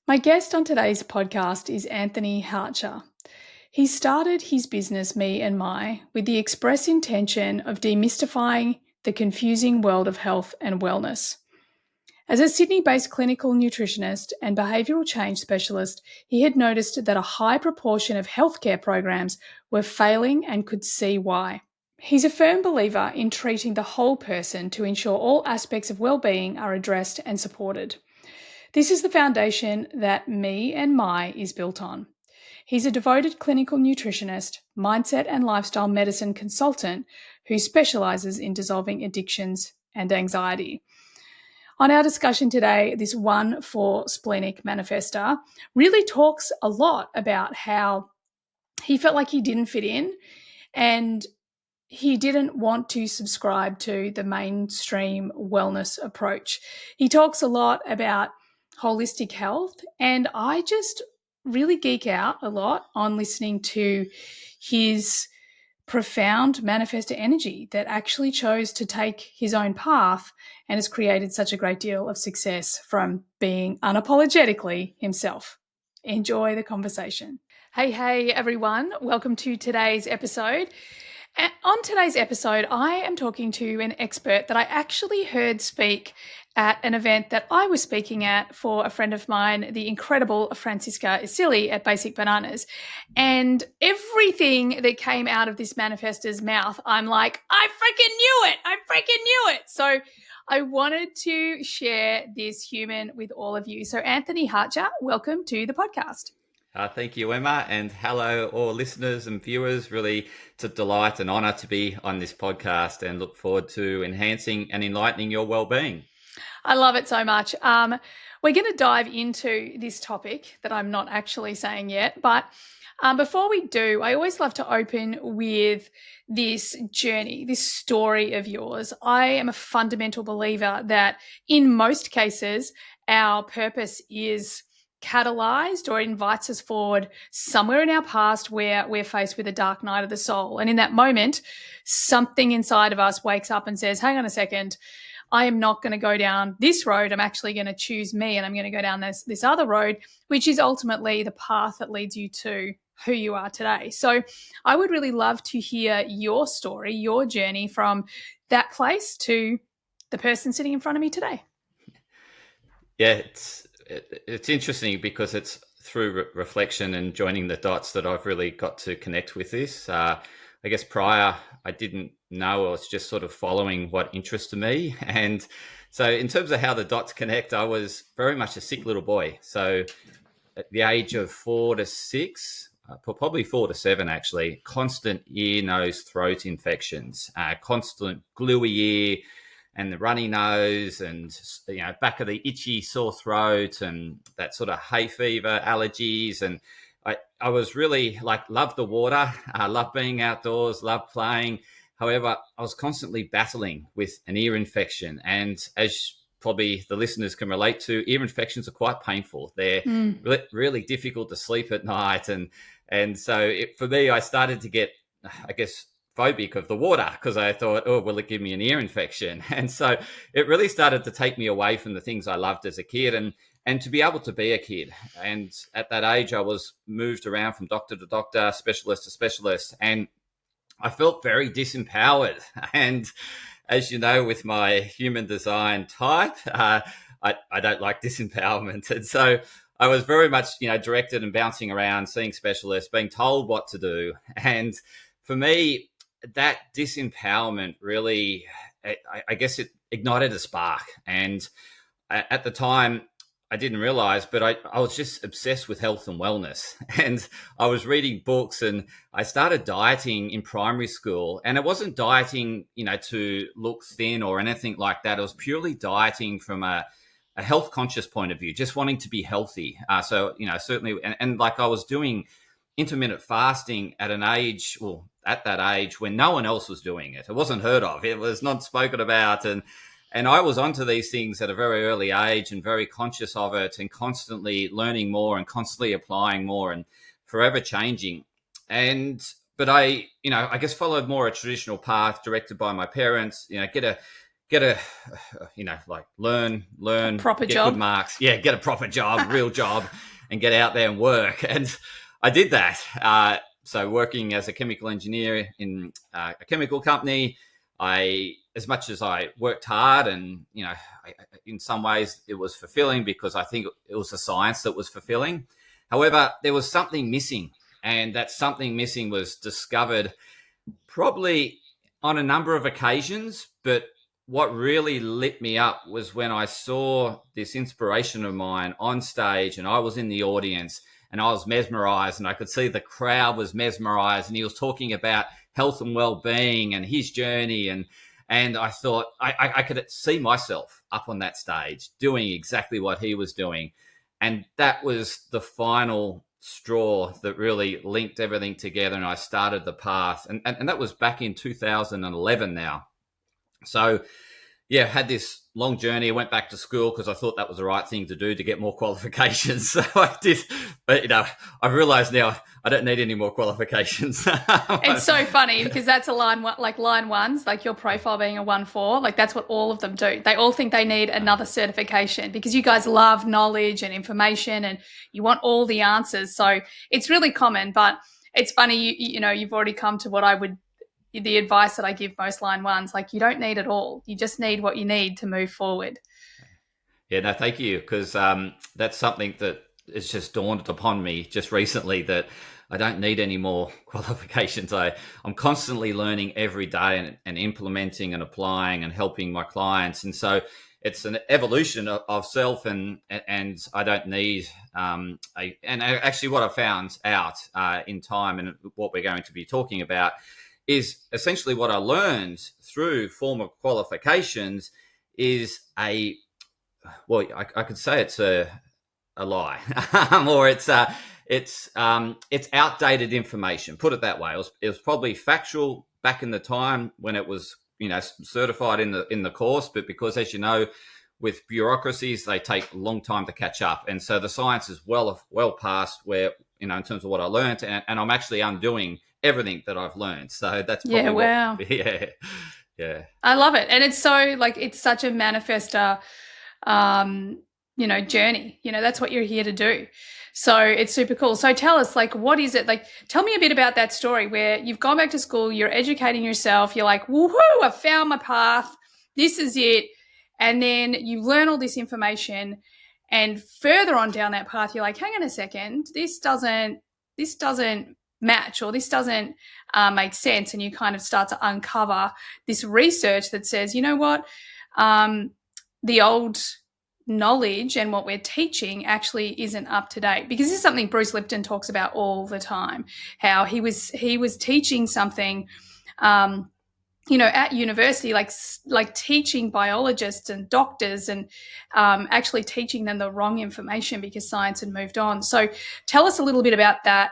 My guest on today's podcast is Anthony Hartcher. He started his business, Me and My, with the express intention of demystifying the confusing world of health and wellness. As a Sydney-based clinical nutritionist and behavioural change specialist, he had noticed that a high proportion of healthcare programs were failing and could see why. He's a firm believer in treating the whole person to ensure all aspects of well-being are addressed and supported. This is the foundation that Me and My is built on. He's a devoted clinical nutritionist, mindset and lifestyle medicine consultant who specialises in dissolving addictions and anxiety. On our discussion today, this 1-4 splenic manifester really talks a lot about how he felt like he didn't fit in and he didn't want to subscribe to the mainstream wellness approach. He talks a lot about holistic health, and I just really geek out a lot on listening to his profound manifestor energy that actually chose to take his own path and has created such a great deal of success from being unapologetically himself. Enjoy the conversation. Hey, everyone. Welcome to today's episode. On today's episode, I am talking to an expert that I actually heard speak at an event that I was speaking at for a friend of mine, the incredible Francisca Isili at Basic Bananas. And everything that came out of this manifestor's mouth, I'm like, I freaking knew it. So I wanted to share this human with all of you. So Anthony Hartcher, welcome to the podcast. Thank you, Emma, and hello, all listeners and viewers. Really, it's a delight and honour to be on this podcast and look forward to enhancing and enlightening your well-being. I love it so much. We're going to dive into this topic that I'm not actually saying yet, but before we do, I always love to open with this journey, this story of yours. I am a fundamental believer that in most cases, our purpose is catalyzed or invites us forward somewhere in our past where we're faced with a dark night of the soul. And in that moment, something inside of us wakes up and says, hang on a second, I am not going to go down this road. I'm actually going to choose me, and I'm going to go down this other road, which is ultimately the path that leads you to who you are today. So I would really love to hear your story, your journey from that place to the person sitting in front of me today. Yeah, it's interesting because it's through reflection and joining the dots that I've really got to connect with this. I guess prior, I didn't know. I was just sort of following what interested me. And so in terms of how the dots connect, I was very much a sick little boy. So at the age of 4 to 6, probably 4 to 7, actually, constant ear, nose, throat infections, constant gluey ear, and the runny nose, and back of the itchy sore throat, and that sort of hay fever, allergies. And I was really loved the water, loved being outdoors, loved playing. However, I was constantly battling with an ear infection. And as probably the listeners can relate to, ear infections are quite painful. They're really difficult to sleep at night. And so for me, I started to get, I guess, phobic of the water because I thought, oh, will it give me an ear infection? And so it really started to take me away from the things I loved as a kid and to be able to be a kid. And at that age, I was moved around from doctor to doctor, specialist to specialist, and I felt very disempowered. And as you know, with my human design type, I don't like disempowerment. And so I was very much, directed and bouncing around, seeing specialists, being told what to do. And for me, that disempowerment really, I guess it ignited a spark. And at the time, I didn't realize, but I was just obsessed with health and wellness. And I was reading books, and I started dieting in primary school. And it wasn't dieting, to look thin or anything like that. It was purely dieting from a health conscious point of view, just wanting to be healthy. So, certainly, and like I was doing intermittent fasting at that age when no one else was doing it. It wasn't heard of. It was not spoken about. And I was onto these things at a very early age and very conscious of it and constantly learning more and constantly applying more and forever changing. But I guess followed more a traditional path directed by my parents, get get a, like learn, A proper get good job. marks. Yeah, get a proper job, real job, and get out there and work. And I did that. So working as a chemical engineer in a chemical company, as much as I worked hard and, in some ways it was fulfilling because I think it was the science that was fulfilling. However, there was something missing, and that something missing was discovered probably on a number of occasions, but what really lit me up was when I saw this inspiration of mine on stage and I was in the audience and I was mesmerized and I could see the crowd was mesmerized and he was talking about health and well-being and his journey, and I thought I could see myself up on that stage doing exactly what he was doing. And that was the final straw that really linked everything together, and I started the path. And that was back in 2011 now. So yeah, had this long journey. I went back to school because I thought that was the right thing to do to get more qualifications. So I did, but I realized now I don't need any more qualifications. It's so funny because that's a line ones, like your profile being a 1-4, like that's what all of them do. They all think they need another certification because you guys love knowledge and information and you want all the answers. So it's really common, but it's funny, you've already come to the advice that I give most line ones, like you don't need it all. You just need what you need to move forward. Yeah, no, thank you. Because that's something that has just dawned upon me just recently, that I don't need any more qualifications. I'm constantly learning every day and implementing and applying and helping my clients. And so it's an evolution of self, and I don't need and actually what I found out in time, and what we're going to be talking about, is essentially what I learned through formal qualifications is I could say it's a lie, or it's outdated information. Put it that way. It was probably factual back in the time when it was certified in the course, but because, as you know, with bureaucracies, they take a long time to catch up, and so the science is well past where in terms of what I learned, and I'm actually undoing everything that I've learned. So that's probably wow. Yeah. I love it. And it's so it's such a manifester journey. That's what you're here to do. So it's super cool. So tell us, what is it? Tell me a bit about that story where you've gone back to school, you're educating yourself, you're like, woohoo, I found my path. This is it. And then you learn all this information, and further on down that path, you're like, hang on a second, this doesn't match, or this doesn't make sense. And you kind of start to uncover this research that says, you know what, the old knowledge and what we're teaching actually isn't up to date. Because this is something Bruce Lipton talks about all the time, how he was teaching something at university, like teaching biologists and doctors, and actually teaching them the wrong information because science had moved on. So tell us a little bit about that,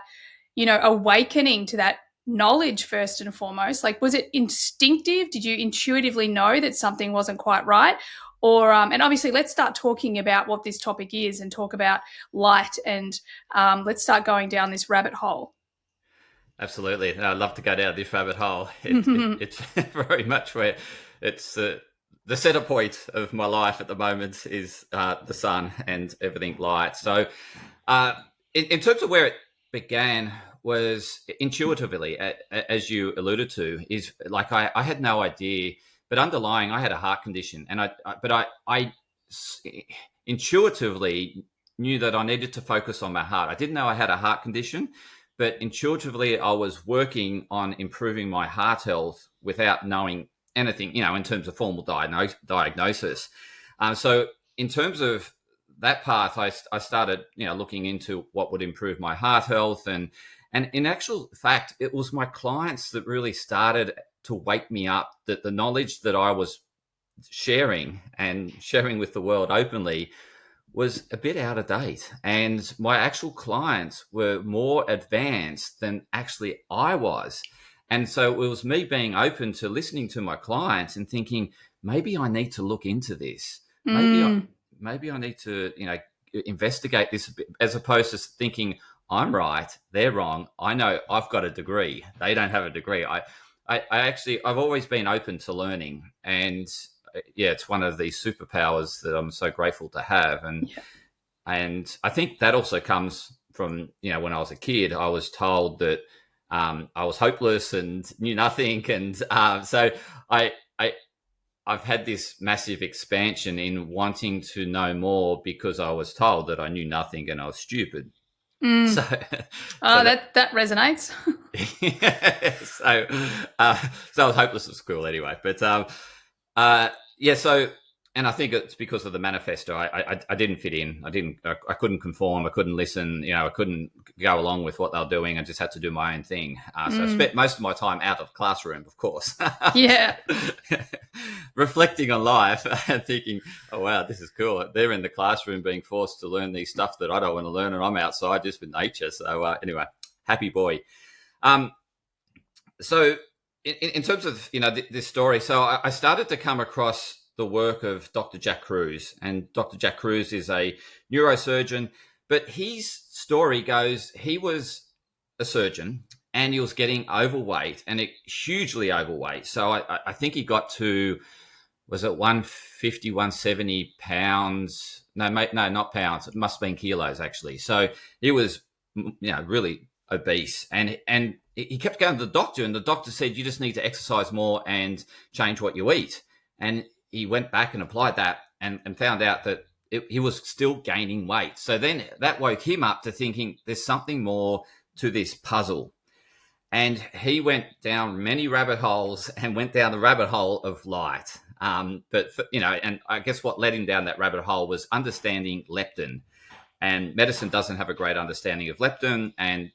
awakening to that knowledge first and foremost. Was it instinctive? Did you intuitively know that something wasn't quite right? Or, and obviously let's start talking about what this topic is and talk about light, and let's start going down this rabbit hole. Absolutely. I'd love to go down this rabbit hole. It's very much where it's the center point of my life at the moment is the sun and everything light. So in terms of where it began was intuitively, as you alluded to, is I had no idea, but underlying I had a heart condition, and I intuitively knew that I needed to focus on my heart. I didn't know I had a heart condition, but intuitively I was working on improving my heart health without knowing anything, in terms of formal diagnosis. So in terms of that path, I started, looking into what would improve my heart health, and in actual fact, it was my clients that really started to wake me up that the knowledge that I was sharing with the world openly was a bit out of date, and my actual clients were more advanced than actually I was. And so it was me being open to listening to my clients and thinking, maybe I need to look into this. Maybe I need to, investigate this a bit, as opposed to thinking I'm right, they're wrong. I know I've got a degree. They don't have a degree. I've always been open to learning, and it's one of these superpowers that I'm so grateful to have. And I think that also comes from, when I was a kid, I was told that I was hopeless and knew nothing. And so I've had this massive expansion in wanting to know more because I was told that I knew nothing and I was stupid. So, that resonates. so I was hopeless at school anyway. But so, and I think it's because of the manifesto. I didn't fit in. I couldn't conform. I couldn't listen. I couldn't go along with what they were doing. I just had to do my own thing. So I spent most of my time out of the classroom, of course. Yeah. Reflecting on life and thinking, oh, wow, this is cool. They're in the classroom being forced to learn these stuff that I don't want to learn, and I'm outside just with nature. So anyway, happy boy. So in terms of, this story, so I started to come across the work of Dr. Jack Kruse. And Dr. Jack Kruse is a neurosurgeon, but his story goes, he was a surgeon and he was getting overweight and hugely overweight. So I think he got to, was it 150, 170 pounds? No, not pounds. It must have been kilos, actually. So he was, really obese. And he kept going to the doctor, and the doctor said, you just need to exercise more and change what you eat. And he went back and applied that and found out that he was still gaining weight. So then that woke him up to thinking there's something more to this puzzle. And he went down many rabbit holes and went down the rabbit hole of light. And I guess what led him down that rabbit hole was understanding leptin. And medicine doesn't have a great understanding of leptin. And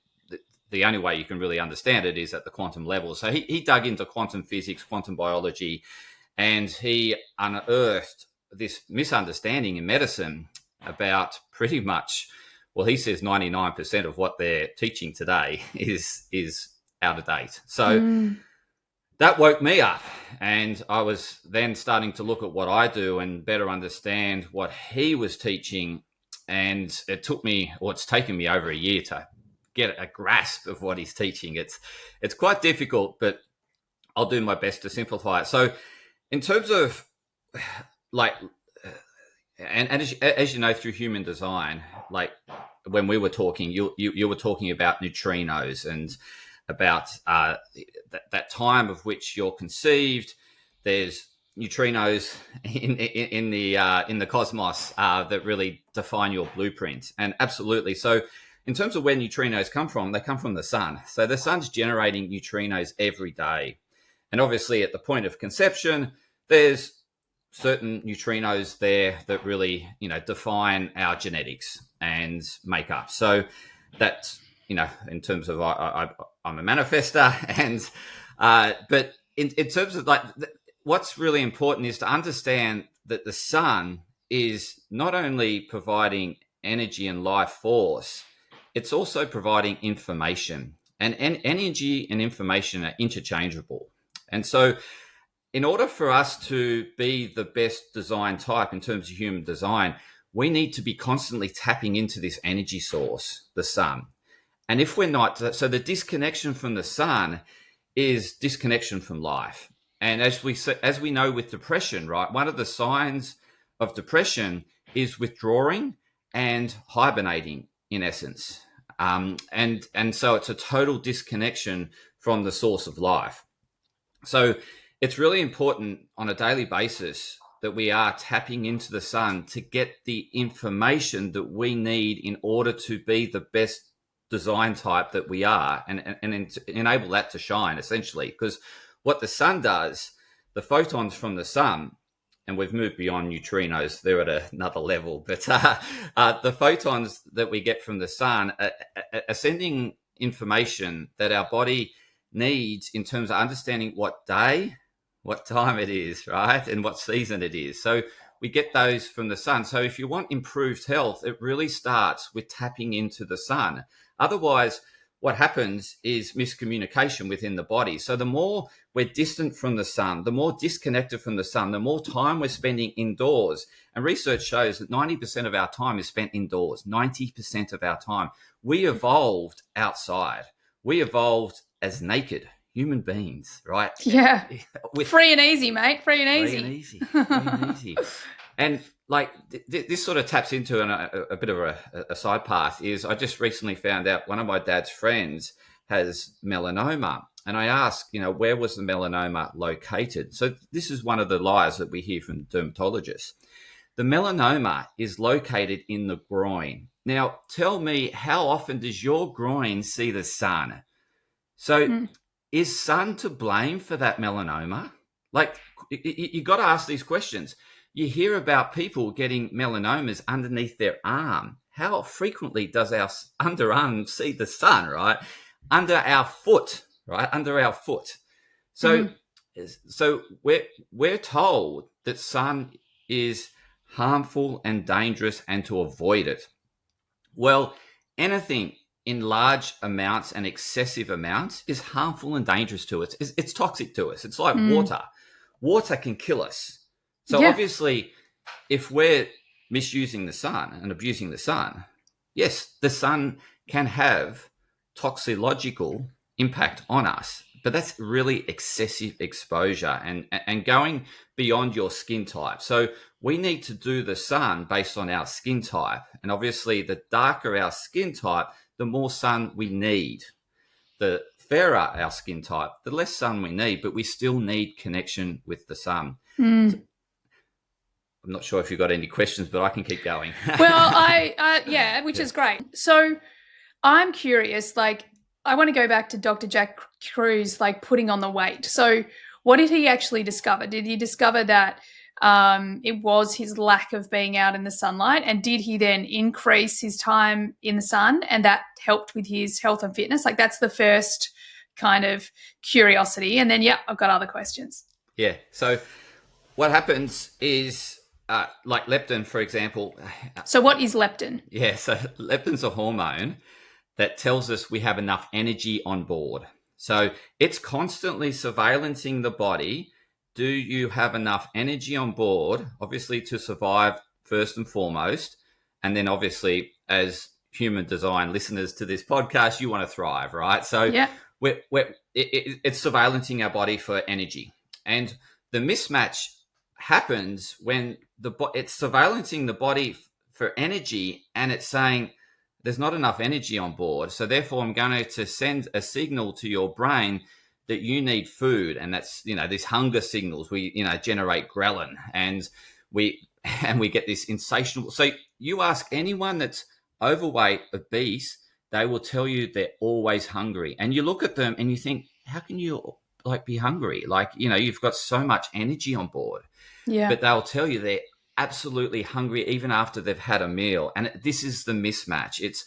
the only way you can really understand it is at the quantum level. So he dug into quantum physics, quantum biology, and he unearthed this misunderstanding in medicine about pretty much, well, he says 99% of what they're teaching today is out of date. So that woke me up, and I was then starting to look at what I do and better understand what he was teaching. And it's taken me over a year to get a grasp of what he's teaching. It's quite difficult, but I'll do my best to simplify it. So in terms of and as you know, through human design, like when we were talking, you were talking about neutrinos and about that time of which you're conceived. There's neutrinos in the cosmos that really define your blueprint. And absolutely. So in terms of where neutrinos come from, they come from the sun. So the sun's generating neutrinos every day. And obviously at the point of conception, there's certain neutrinos there that really, define our genetics and makeup. So that's, in terms of I'm a manifester, and but in terms of what's really important is to understand that the sun is not only providing energy and life force, it's also providing information, and energy and information are interchangeable. And so in order for us to be the best design type in terms of human design, we need to be constantly tapping into this energy source, the sun. And if we're not, so the disconnection from the sun is disconnection from life. And as we know with depression, right, one of the signs of depression is withdrawing and hibernating, in essence. And so it's a total disconnection from the source of life. So it's really important on a daily basis that we are tapping into the sun to get the information that we need in order to be the best design type that we are, and enable that to shine, essentially. Because what the sun does, the photons from the sun, and we've moved beyond neutrinos, they're at another level, but the photons that we get from the sun are sending information that our body needs in terms of understanding what day, what time it is, right? And what season it is. So we get those from the sun. So if you want improved health, it really starts with tapping into the sun. Otherwise, what happens is miscommunication within the body. So the more we're distant from the sun, the more disconnected from the sun, the more time we're spending indoors. And research shows that 90% of our time is spent indoors, 90% of our time. We evolved outside. We evolved as naked human beings, right? Yeah. With free and easy, mate. Free and free easy. and easy, free and easy. And like this sort of taps into a bit of a side path. Is I just recently found out one of my dad's friends has melanoma, and I asked, where was the melanoma located? So this is one of the lies that we hear from dermatologists. The melanoma is located in the groin. Now, tell me, how often does your groin see the sun? So, is sun to blame for that melanoma? Like, you got to ask these questions. You hear about people getting melanomas underneath their arm. How frequently does our underarm see the sun, right? Under our foot, right? Under our foot. So, so we're told that sun is harmful and dangerous and to avoid it. Well, anything in large amounts and excessive amounts is harmful and dangerous to us. It's toxic to us. It's like water. Water can kill us. So obviously, if we're misusing the sun and abusing the sun, yes, the sun can have toxicological impact on us, but that's really excessive exposure and going beyond your skin type. So we need to do the sun based on our skin type. And obviously, the darker our skin type, the more sun we need. The fairer our skin type, the less sun we need, but we still need connection with the sun. So, I'm not sure if you've got any questions, but I can keep going. Well, which is great. So I'm curious, I want to go back to Dr. Jack Kruse, putting on the weight. So what did he actually discover? Did he discover that it was his lack of being out in the sunlight? And did he then increase his time in the sun and that helped with his health and fitness? That's the first kind of curiosity. And then, I've got other questions. Yeah. So what happens is, like leptin, for example. So what is leptin? Yeah. So leptin's a hormone that tells us we have enough energy on board. So it's constantly surveillancing the body. Do you have enough energy on board, obviously, to survive first and foremost? And then obviously, as human design listeners to this podcast, you want to thrive, right? So it's surveillancing our body for energy. And the mismatch happens when it's surveillancing the body for energy and it's saying, there's not enough energy on board. So therefore, I'm going to send a signal to your brain that you need food. And that's, these hunger signals. We, generate ghrelin and we get this insatiable. So you ask anyone that's overweight, obese, they will tell you they're always hungry. And you look at them and you think, how can you be hungry? You've got so much energy on board. Yeah. But they'll tell you they're absolutely hungry even after they've had a meal. And this is the mismatch. It's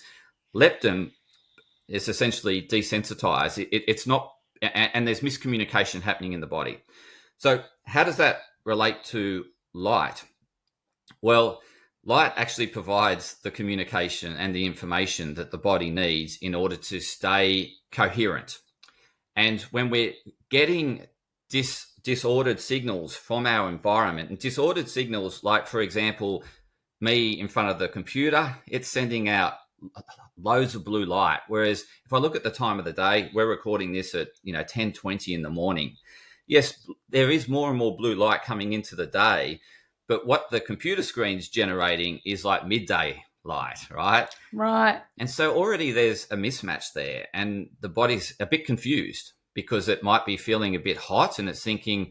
leptin is essentially desensitized. It's not, and there's miscommunication happening in the body. So how does that relate to light? Well, light actually provides the communication and the information that the body needs in order to stay coherent. And when we're getting disordered signals from our environment, and disordered signals like, for example, me in front of the computer, it's sending out loads of blue light. Whereas if I look at the time of the day, we're recording this at 10:20 in the morning. Yes, there is more and more blue light coming into the day, but what the computer screen's generating is like midday light, right? Right. And so already there's a mismatch there, and the body's a bit confused because it might be feeling a bit hot and it's thinking,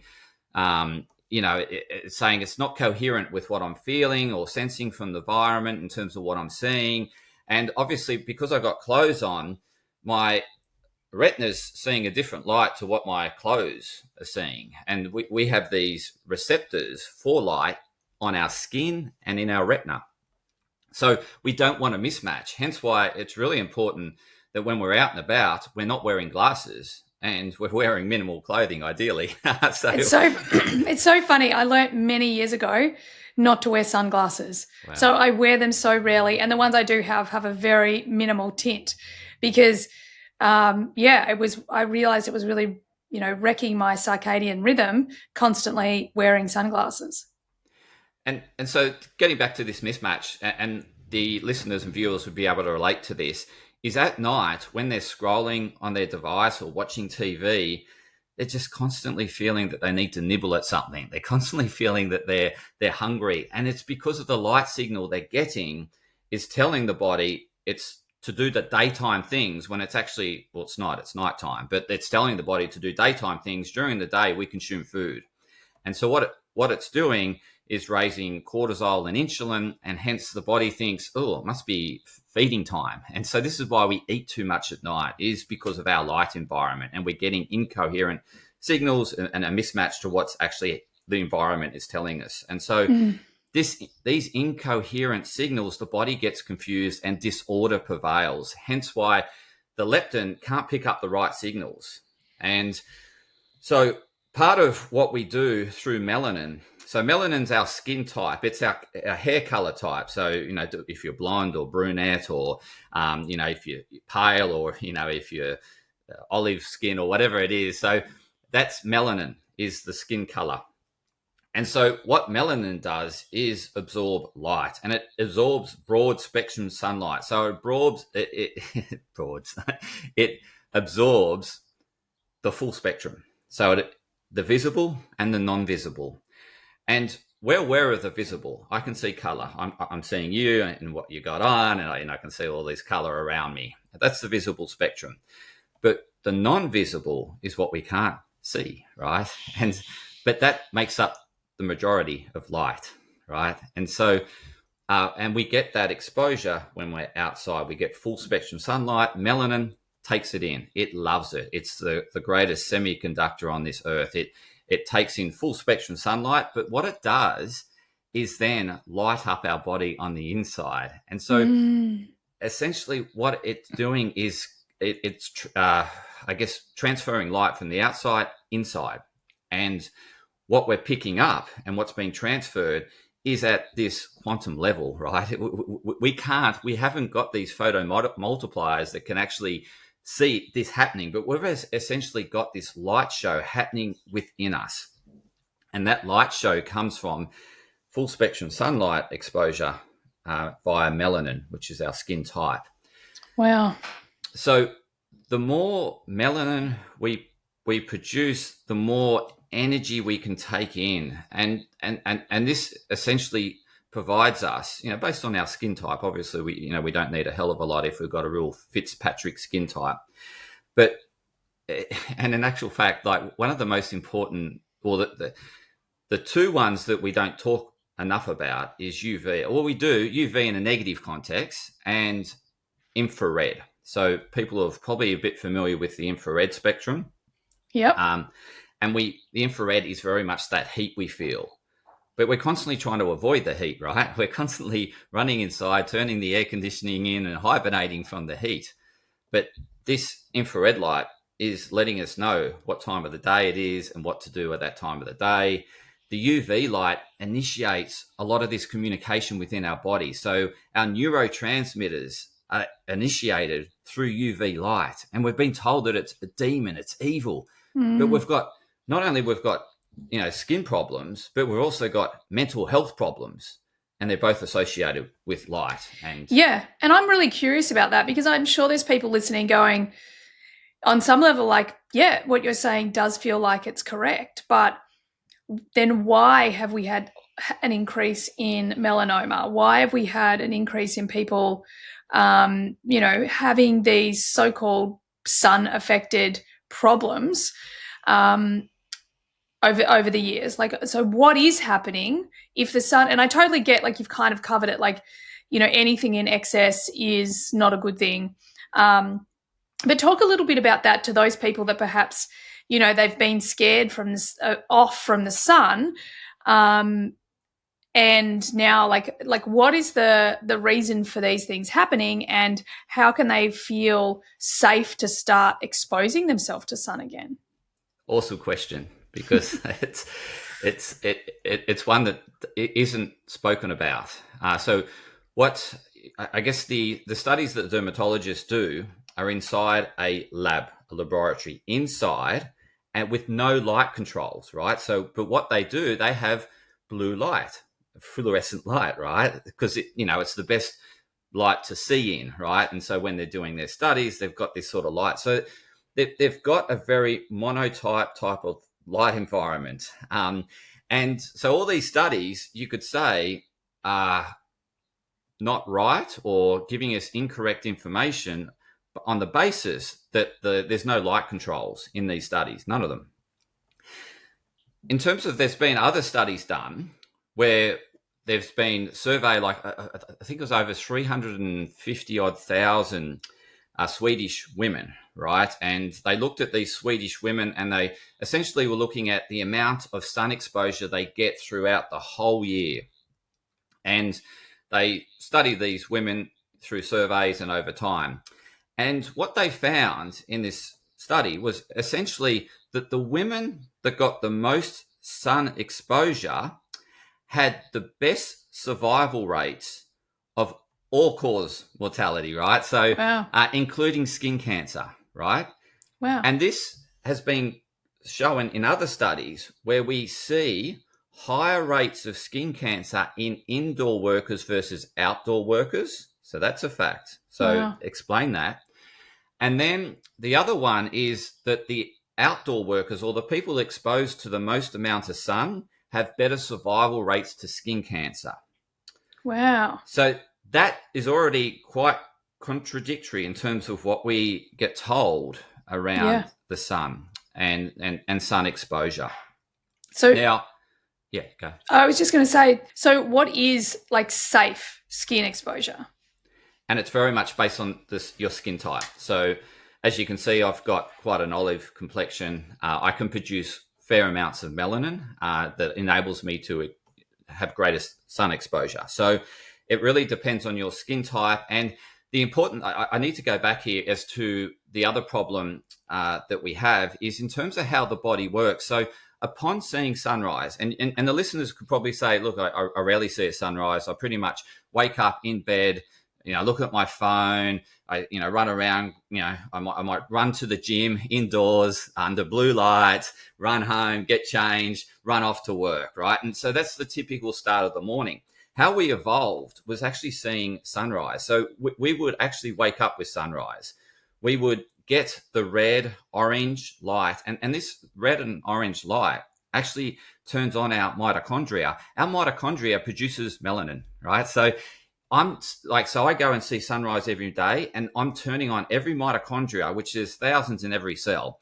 it's saying it's not coherent with what I'm feeling or sensing from the environment in terms of what I'm seeing. And obviously, because I've got clothes on, my retina's seeing a different light to what my clothes are seeing. And we have these receptors for light on our skin and in our retina. So we don't want a mismatch. Hence why it's really important that when we're out and about, we're not wearing glasses and we're wearing minimal clothing, ideally. It's so funny. I learnt many years ago not to wear sunglasses. Wow. So I wear them so rarely. And the ones I do have a very minimal tint because, I realized it was really, wrecking my circadian rhythm constantly wearing sunglasses. And so getting back to this mismatch, and the listeners and viewers would be able to relate to this, is at night when they're scrolling on their device or watching TV, they're just constantly feeling that they need to nibble at something. They're constantly feeling that they're hungry. And it's because of the light signal they're getting is telling the body it's to do the daytime things when it's actually, well, it's not, it's nighttime, but it's telling the body to do daytime things. During the day, we consume food. And so what it's doing is raising cortisol and insulin, and hence the body thinks, oh, it must be feeding time. And so this is why we eat too much at night, is because of our light environment, and we're getting incoherent signals and a mismatch to what's actually the environment is telling us. And so these incoherent signals, the body gets confused and disorder prevails, hence why the leptin can't pick up the right signals. And so part of what we do through melanin, so melanin's our skin type, it's our hair color type. So, if you're blonde or brunette, or, if you're pale, or, if you're olive skin or whatever it is. So that's melanin, is the skin color. And so what melanin does is absorb light, and it absorbs broad spectrum sunlight. So it absorbs the full spectrum. So the visible and the non-visible. And we're aware of the visible. I can see color. I'm seeing you and what you got on, and I can see all this color around me. That's the visible spectrum. But the non-visible is what we can't see, right? But that makes up the majority of light, right? And so, and we get that exposure when we're outside. We get full spectrum sunlight. Melanin takes it in. It loves it. It's the greatest semiconductor on this earth. It takes in full spectrum sunlight, but what it does is then light up our body on the inside. And so essentially what it's doing is it's transferring light from the outside inside. And what we're picking up and what's being transferred is at this quantum level, right? We haven't got these photo multipliers that can actually see this happening, but we've essentially got this light show happening within us. And that light show comes from full spectrum sunlight exposure via melanin, which is our skin type. Wow. So the more melanin we produce, the more energy we can take in. And this essentially provides us, based on our skin type. Obviously, we don't need a hell of a lot if we've got a real Fitzpatrick skin type. But, and in actual fact, like one of the most important, or the two ones that we don't talk enough about is UV. Well, we do UV in a negative context and infrared. So people are probably a bit familiar with the infrared spectrum. Yep. And the infrared is very much that heat we feel. But we're constantly trying to avoid the heat, right? We're constantly running inside, turning the air conditioning in and hibernating from the heat. But this infrared light is letting us know what time of the day it is and what to do at that time of the day. The UV light initiates a lot of this communication within our body. So our neurotransmitters are initiated through UV light. And we've been told that it's a demon, it's evil. But we've got skin problems, but we've also got mental health problems, and they're both associated with light. And I'm really curious about that, because I'm sure there's people listening going, on some level, like, yeah, what you're saying does feel like it's correct, but then why have we had an increase in melanoma? Why have we had an increase in people, having these so-called sun-affected problems over the years? Like, so what is happening if the sun, and I totally get, like, you've kind of covered it, like, anything in excess is not a good thing. But talk a little bit about that to those people that perhaps, they've been scared from this, off from the sun. And now, like what is the reason for these things happening, and how can they feel safe to start exposing themselves to sun again? Awesome question, because it's one that isn't spoken about. So what I guess the studies that dermatologists do are inside a laboratory inside, and with no light controls, right? So, but what they do, they have blue light, fluorescent light, right? Because it's the best light to see in, right? And so when they're doing their studies, they've got this sort of light. So they've got a very monotype type of light environment. And so all these studies, you could say, are not right or giving us incorrect information on the basis that there's no light controls in these studies, none of them. In terms of, there's been other studies done where there's been survey, like I think it was over 350 odd thousand Swedish women, right? And they looked at these Swedish women, and they essentially were looking at the amount of sun exposure they get throughout the whole year. And they studied these women through surveys and over time. And what they found in this study was essentially that the women that got the most sun exposure had the best survival rates of all cause mortality, right? So, wow. Including skin cancer, right? Wow. And this has been shown in other studies where we see higher rates of skin cancer in indoor workers versus outdoor workers. So that's a fact. So wow. Explain that. And then the other one is that the outdoor workers, or the people exposed to the most amount of sun, have better survival rates to skin cancer. Wow. So that is already quite contradictory in terms of what we get told around the sun and sun exposure. So now, yeah, go. I was just going to say, so what is like safe skin exposure? And it's very much based on your skin type. So as you can see, I've got quite an olive complexion. I can produce fair amounts of melanin that enables me to have greater sun exposure. So it really depends on your skin type. And the important, I need to go back here as to the other problem that we have is in terms of how the body works. So upon seeing sunrise, and the listeners could probably say, look, I rarely see a sunrise. I pretty much wake up in bed, look at my phone, I run around, I might run to the gym indoors under blue lights, run home, get changed, run off to work, right? And so that's the typical start of the morning. How we evolved was actually seeing sunrise. So we would actually wake up with sunrise. We would get the red, orange light, and this red and orange light actually turns on our mitochondria. Our mitochondria produces melanin, right? So I go and see sunrise every day, and I'm turning on every mitochondria, which is thousands in every cell,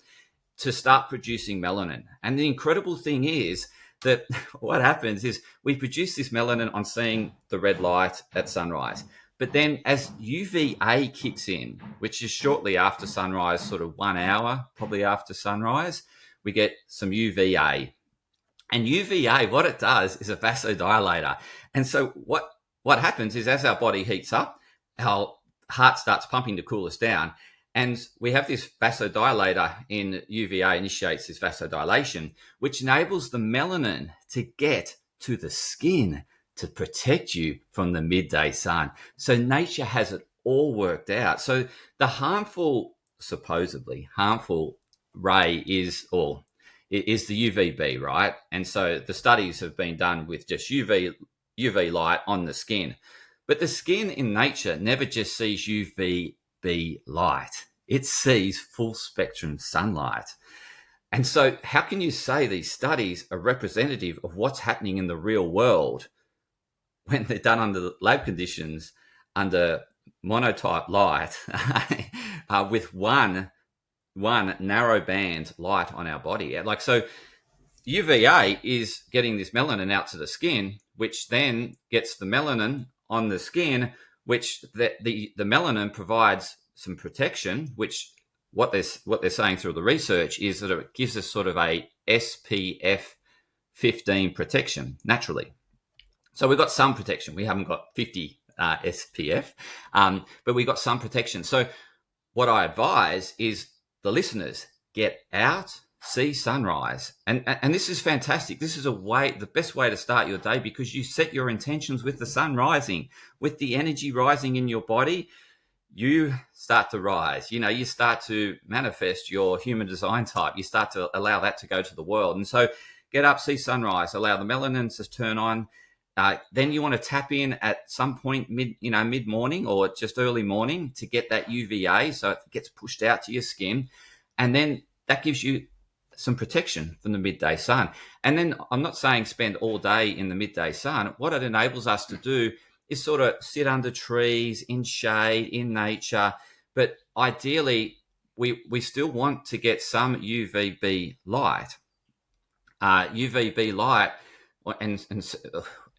to start producing melanin. And the incredible thing is that what happens is we produce this melanin on seeing the red light at sunrise. But then as UVA kicks in, which is shortly after sunrise, sort of 1 hour probably after sunrise, we get some UVA. And UVA, what it does is a vasodilator. And so what happens is as our body heats up, our heart starts pumping to cool us down. And we have this vasodilator in UVA initiates this vasodilation, which enables the melanin to get to the skin to protect you from the midday sun. So nature has it all worked out. So the supposedly harmful ray is the UVB, right? And so the studies have been done with just UV light on the skin. But the skin in nature never just sees UVB light. It sees full spectrum sunlight. And so how can you say these studies are representative of what's happening in the real world when they're done under lab conditions, under monotype light, with one narrow band light on our body? Like, so UVA is getting this melanin out to the skin, which then gets the melanin on the skin, which the melanin provides some protection, which what they're saying through the research is that it gives us sort of a SPF 15 protection naturally. So we've got some protection. We haven't got 50 SPF, but we've got some protection. So what I advise is the listeners get out, see sunrise. And this is fantastic. This is the best way to start your day, because you set your intentions with the sun rising, with the energy rising in your body. You start to rise, you start to manifest your human design type. You start to allow that to go to the world. And so get up, see sunrise, allow the melanin to turn on, Then you want to tap in at some point mid-morning or just early morning to get that UVA, so it gets pushed out to your skin, and then that gives you some protection from the midday sun. And then I'm not saying spend all day in the midday sun. What it enables us to do is sort of sit under trees, in shade, in nature, but ideally we still want to get some UVB light. UVB light and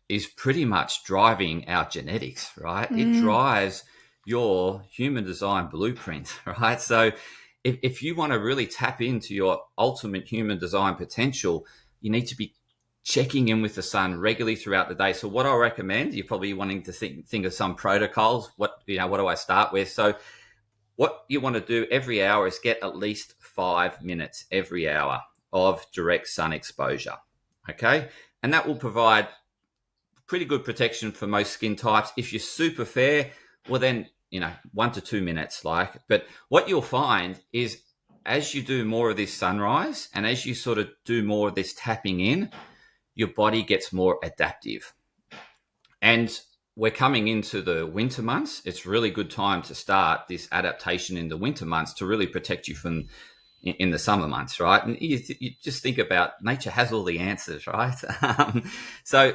is pretty much driving our genetics, right? It drives your human design blueprint, right? So if you want to really tap into your ultimate human design potential, you need to be checking in with the sun regularly throughout the day. So what I recommend, you're probably wanting to think of some protocols. What do I start with? So what you want to do every hour is get at least 5 minutes every hour of direct sun exposure, okay? And that will provide pretty good protection for most skin types. If you're super fair, well then, 1 to 2 minutes, but what you'll find is as you do more of this sunrise and as you sort of do more of this tapping in, your body gets more adaptive. And we're coming into the winter months. It's really good time to start this adaptation in the winter months to really protect you from in the summer months, right? And you just think about nature has all the answers, right? So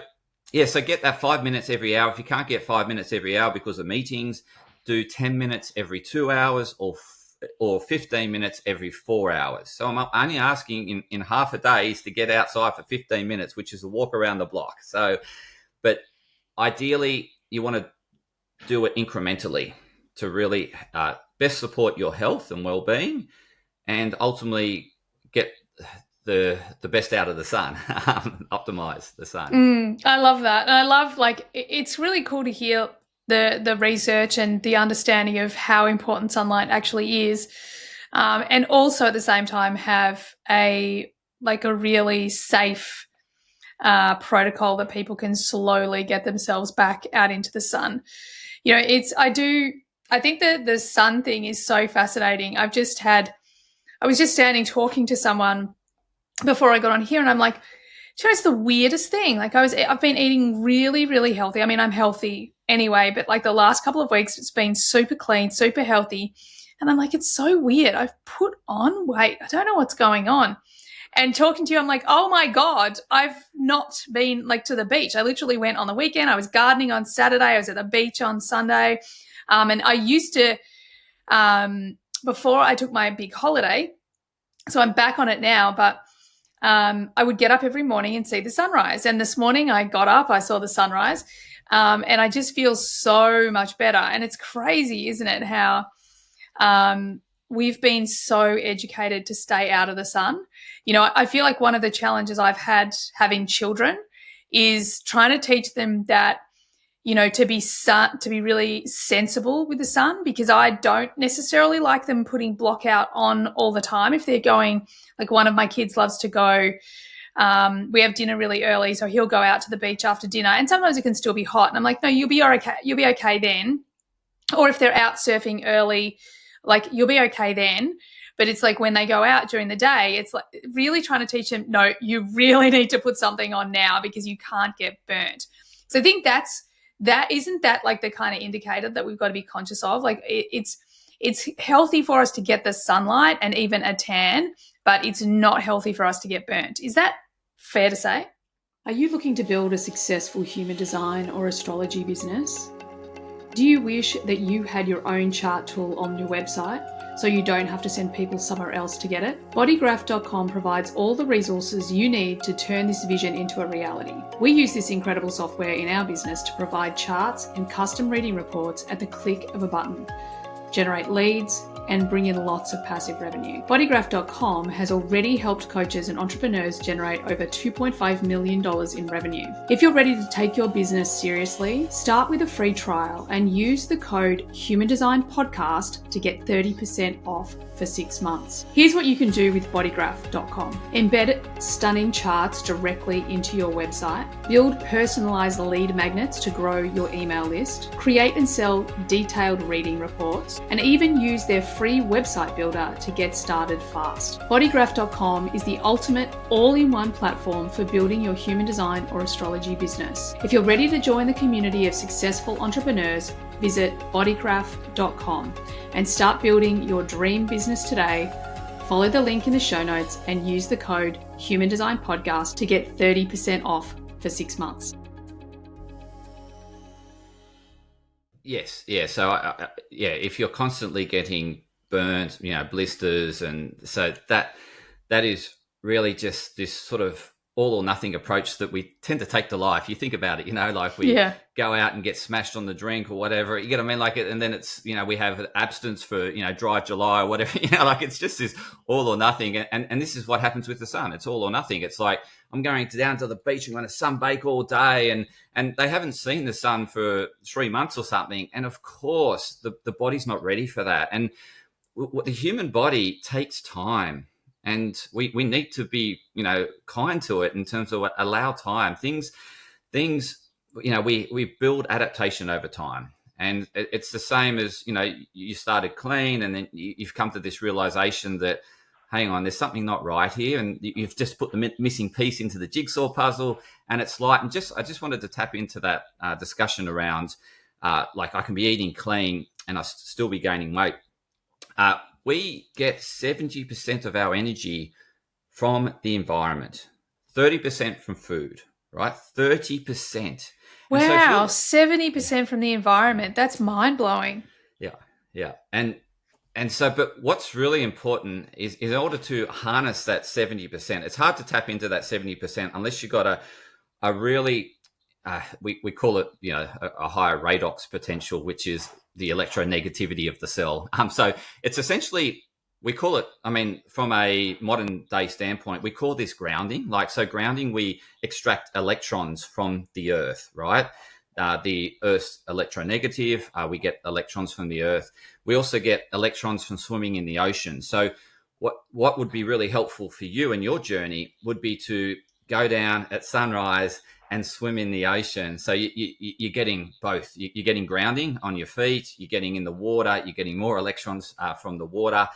get that 5 minutes every hour. If you can't get 5 minutes every hour because of meetings, do 10 minutes every 2 hours or 15 minutes every 4 hours. So I'm only asking in half a day is to get outside for 15 minutes, which is a walk around the block. So, but ideally you want to do it incrementally to really best support your health and well-being and ultimately get the best out of the sun, optimize the sun. I love that. And I love, it's really cool to hear the research and the understanding of how important sunlight actually is. And also at the same time have a really safe protocol that people can slowly get themselves back out into the sun. I think that the sun thing is so fascinating. I was just standing talking to someone before I got on here and I'm like, it's the weirdest thing. I've been eating really, really healthy. I mean, I'm healthy anyway, but the last couple of weeks, it's been super clean, super healthy. And I'm like, it's so weird. I've put on weight. I don't know what's going on. And talking to you, I'm like, oh my God, I've not been to the beach. I literally went on the weekend. I was gardening on Saturday. I was at the beach on Sunday. And I used to, before I took my big holiday, so I'm back on it now, but I would get up every morning and see the sunrise. And this morning I got up, I saw the sunrise, and I just feel so much better. And it's crazy, isn't it, how we've been so educated to stay out of the sun. I feel like one of the challenges I've had having children is trying to teach them that, to be really sensible with the sun, because I don't necessarily like them putting block out on all the time. If they're going, one of my kids loves to go, we have dinner really early, so he'll go out to the beach after dinner, and sometimes it can still be hot. And I'm like, no, you'll be okay then. Or if they're out surfing early, you'll be okay then. But it's when they go out during the day, it's really trying to teach them, no, you really need to put something on now because you can't get burnt. So I think isn't that the kind of indicator that we've got to be conscious of? It's healthy for us to get the sunlight and even a tan, but it's not healthy for us to get burnt. Is that fair to say? Are you looking to build a successful human design or astrology business? Do you wish that you had your own chart tool on your website so you don't have to send people somewhere else to get it? BodyGraph.com provides all the resources you need to turn this vision into a reality. We use this incredible software in our business to provide charts and custom reading reports at the click of a button, generate leads, and bring in lots of passive revenue. BodyGraph.com has already helped coaches and entrepreneurs generate over $2.5 million in revenue. If you're ready to take your business seriously, start with a free trial and use the code HumanDesignPodcast to get 30% off for 6 months. Here's what you can do with BodyGraph.com. Embed stunning charts directly into your website, build personalized lead magnets to grow your email list, create and sell detailed reading reports, and even use their free website builder to get started fast. BodyGraph.com is the ultimate all-in-one platform for building your human design or astrology business. If you're ready to join the community of successful entrepreneurs, visit BodyGraph.com and start building your dream business today. Follow the link in the show notes and use the code Human Design Podcast to get 30% off for 6 months. Yes, yeah. So, if you're constantly getting burns, blisters, and so that is really just this sort of all or nothing approach that we tend to take to life. You think about it, like we go out and get smashed on the drink or whatever. You get what I mean? Like it, and then it's we have abstinence for dry July or whatever. Like it's just this all or nothing. And this is what happens with the sun. It's all or nothing. It's like I'm going down to the beach. I'm going to sunbake all day, and they haven't seen the sun for 3 months or something. And of course, the body's not ready for that. And the human body takes time. And we need to be, kind to it in terms of allow time. Things, we build adaptation over time. And it's the same as, you started clean and then you've come to this realization that, hang on, there's something not right here. And you've just put the missing piece into the jigsaw puzzle and it's light. And I just wanted to tap into that discussion around, like I can be eating clean and I still be gaining weight. We get 70% of our energy from the environment, 30% from food, right? 30%. Wow, 70% from the environment. That's mind-blowing. Yeah. And so, but what's really important is in order to harness that 70%, it's hard to tap into that 70% unless you've got a really, we call it, a higher redox potential, which is the electronegativity of the cell. So it's essentially, we call it, from a modern day standpoint, we call this grounding. So grounding, we extract electrons from the earth, right? The earth's electronegative, we get electrons from the earth. We also get electrons from swimming in the ocean. So what would be really helpful for you in your journey would be to go down at sunrise and swim in the ocean. So you're getting both. You're getting grounding on your feet. You're getting in the water. You're getting more electrons from the water.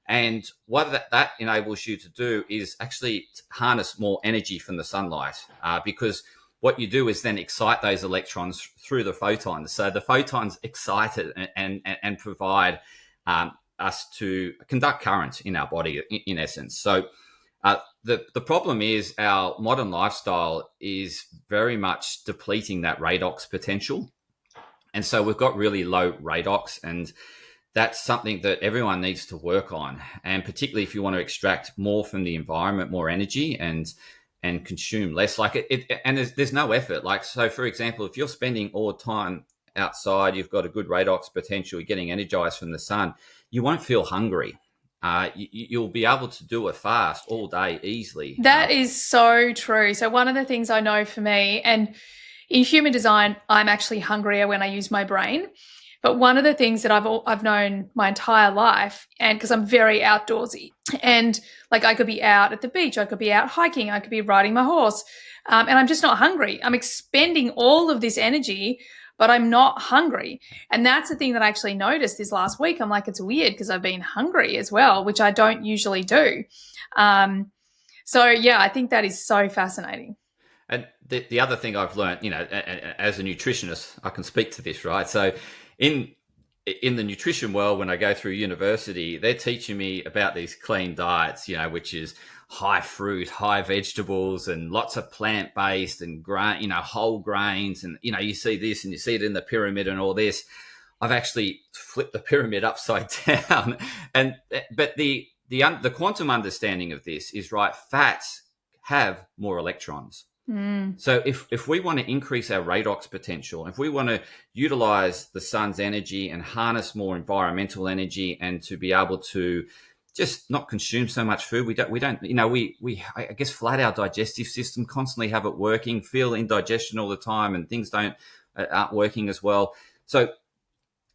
And what that enables you to do is actually harness more energy from the sunlight because what you do is then excite those electrons through the photons. So the photons excite it and provide us to conduct current in our body, in essence. So the problem is our modern lifestyle is very much depleting that redox potential. And so we've got really low redox, and that's something that everyone needs to work on. And particularly if you want to extract more from the environment, more energy and consume less, and there's no effort. So for example, if you're spending all the time outside, you've got a good redox potential, you're getting energized from the sun, you won't feel hungry. You'll be able to do a fast all day easily. That is so true. So one of the things I know for me, and in human design, I'm actually hungrier when I use my brain. But one of the things that I've known my entire life, and because I'm very outdoorsy, and I could be out at the beach, I could be out hiking, I could be riding my horse, and I'm just not hungry. I'm expending all of this energy, but I'm not hungry. And that's the thing that I actually noticed this last week. I'm like, it's weird because I've been hungry as well, which I don't usually do. I think that is so fascinating. And the other thing I've learned, as a nutritionist, I can speak to this, right? So in the nutrition world, when I go through university, they're teaching me about these clean diets, which is high fruit, high vegetables, and lots of plant-based and grain, whole grains. And, you see this and you see it in the pyramid and all this. I've actually flipped the pyramid upside down. But the quantum understanding of this is, right, fats have more electrons. So if we want to increase our redox potential, if we want to utilize the sun's energy and harness more environmental energy and to be able to just not consume so much food, we I guess flood our digestive system, constantly have it working, feel indigestion all the time and things aren't working as well. So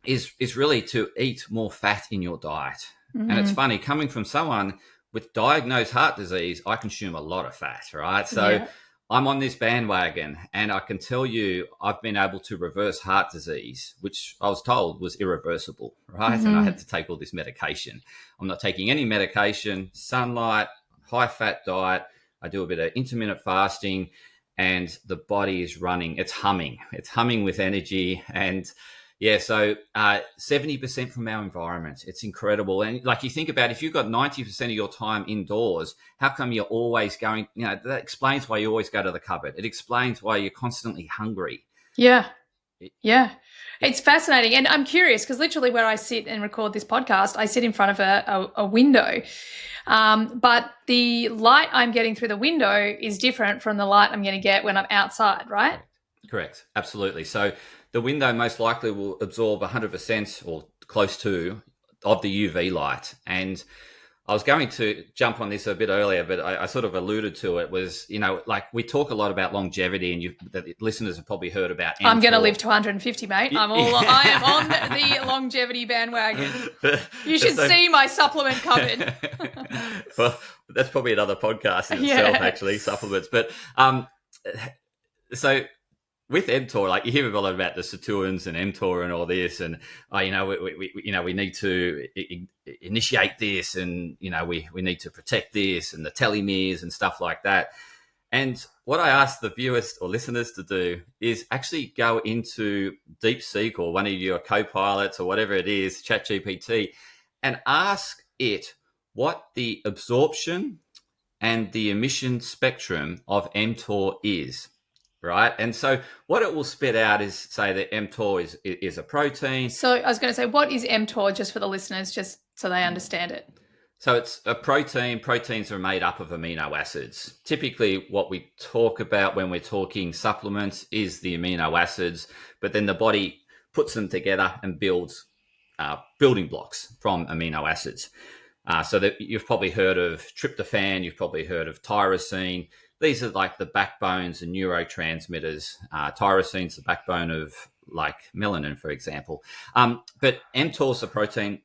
is really to eat more fat in your diet. And it's funny, coming from someone with diagnosed heart disease, I consume a lot of fat, right? So I'm on this bandwagon, and I can tell you I've been able to reverse heart disease, which I was told was irreversible, right? And I had to take all this medication. I'm not taking any medication, sunlight, high-fat diet. I do a bit of intermittent fasting, and the body is running. It's humming. It's humming with energy. And yeah, so 70% from our environment. It's incredible. And like you think about, if you've got 90% of your time indoors, how come you're always going, that explains why you always go to the cupboard. It explains why you're constantly hungry. Yeah. Yeah. It's fascinating. And I'm curious because literally where I sit and record this podcast, I sit in front of a window. But the light I'm getting through the window is different from the light I'm going to get when I'm outside, right? Correct. Absolutely. So the window most likely will absorb 100% or close to of the UV light. And I was going to jump on this a bit earlier, but I sort of alluded to it was, like we talk a lot about longevity, and the listeners have probably heard about mTOR. I'm going to live to 150, mate. I am on the longevity bandwagon. You should see my supplement cupboard. Well, that's probably another podcast in itself, actually, supplements. But so with mTOR, like you hear a lot about the sirtuins and mTOR and all this, and we need to initiate this, and we need to protect this, and the telomeres and stuff like that. And what I ask the viewers or listeners to do is actually go into DeepSeek or one of your co-pilots or whatever it is, ChatGPT, and ask it what the absorption and the emission spectrum of mTOR is. Right. And so what it will spit out is say that mTOR is a protein. So I was going to say, what is mTOR, just for the listeners, just so they understand it? So it's a protein. Proteins are made up of amino acids. Typically what we talk about when we're talking supplements is the amino acids, but then the body puts them together and builds building blocks from amino acids. So that you've probably heard of tryptophan, you've probably heard of tyrosine. These are like the backbones and neurotransmitters. Tyrosine's the backbone of like melanin, for example. But mTOR is a protein,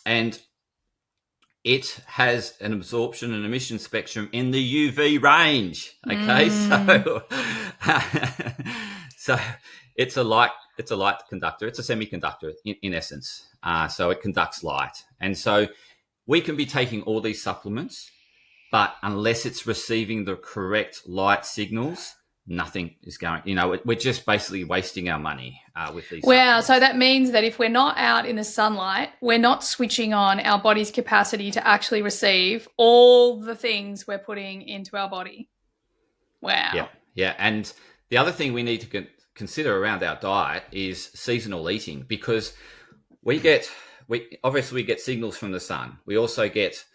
and it has an absorption and emission spectrum in the UV range. Okay, so it's a light conductor. It's a semiconductor in essence. So it conducts light, and so we can be taking all these supplements, but unless it's receiving the correct light signals, nothing is going, we're just basically wasting our money with these. Wow. So that means that if we're not out in the sunlight, we're not switching on our body's capacity to actually receive all the things we're putting into our body. Wow. Yeah. And the other thing we need to consider around our diet is seasonal eating, because we get signals from the sun. We also get